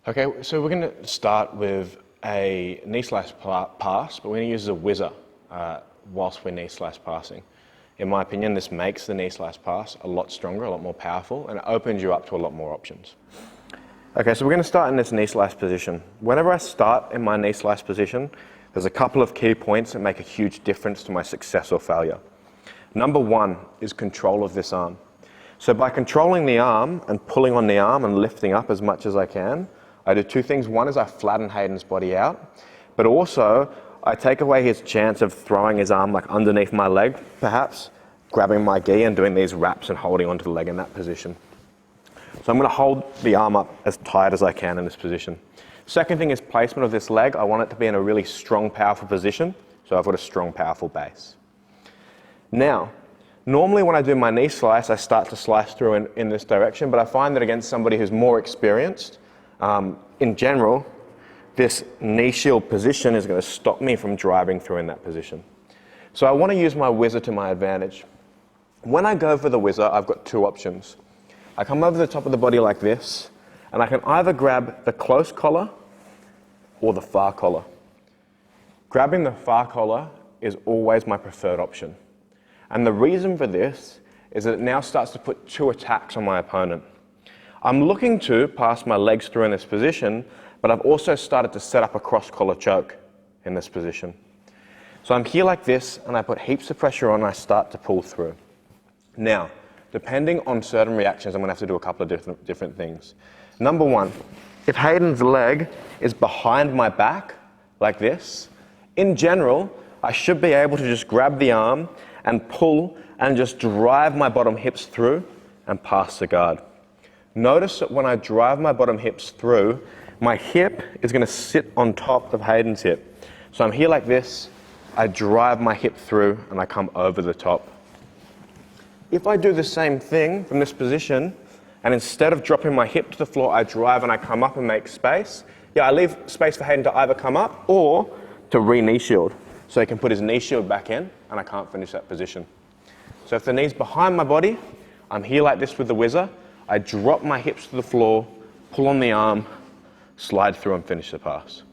Okay, so we're going to start with a knee slash pass, but we're going to use a whizzer whilst we're knee slash passing. In my opinion, this makes the knee slash pass a lot stronger, a lot more powerful, and it opens you up to a lot more options. Okay, so we're going to start in this knee slash position. Whenever I start in my knee slash position, there's a couple of key points that make a huge difference to my success or failure. Number one is control of this arm. So by controlling the arm and pulling on the arm and lifting up as much as I can, I do two things. One is I flatten Hayden's body out, but also I take away his chance of throwing his arm like underneath my leg, perhaps, grabbing my gi and doing these wraps and holding onto the leg in that position. So I'm going to hold the arm up as tight as I can in this position. Second thing is placement of this leg. I want it to be in a really strong, powerful position, so I've got a strong, powerful base. Now, normally when I do my knee slice, I start to slice through in this direction, but I find that against somebody who's more experienced, in general, this knee shield position is going to stop me from driving through in that position. So I want to use my whizzer to my advantage. When I go for the whizzer, I've got two options. I come over the top of the body like this, and I can either grab the close collar or the far collar. Grabbing the far collar is always my preferred option. And the reason for this is that it now starts to put two attacks on my opponent. I'm looking to pass my legs through in this position, but I've also started to set up a cross-collar choke in this position. So I'm here like this, and I put heaps of pressure on, and I start to pull through. Now, depending on certain reactions, I'm going to have to do a couple of different things. Number one, if Hayden's leg is behind my back, like this, in general, I should be able to just grab the arm and pull and just drive my bottom hips through and pass the guard. Notice that when I drive my bottom hips through, my hip is going to sit on top of Hayden's hip. So I'm here like this, I drive my hip through and I come over the top. If I do the same thing from this position, and instead of dropping my hip to the floor, I drive and I come up and make space, I leave space for Hayden to either come up or to re-knee shield. So he can put his knee shield back in and I can't finish that position. So if the knee's behind my body, I'm here like this with the whizzer, I drop my hips to the floor, pull on the arm, slide through and finish the pass.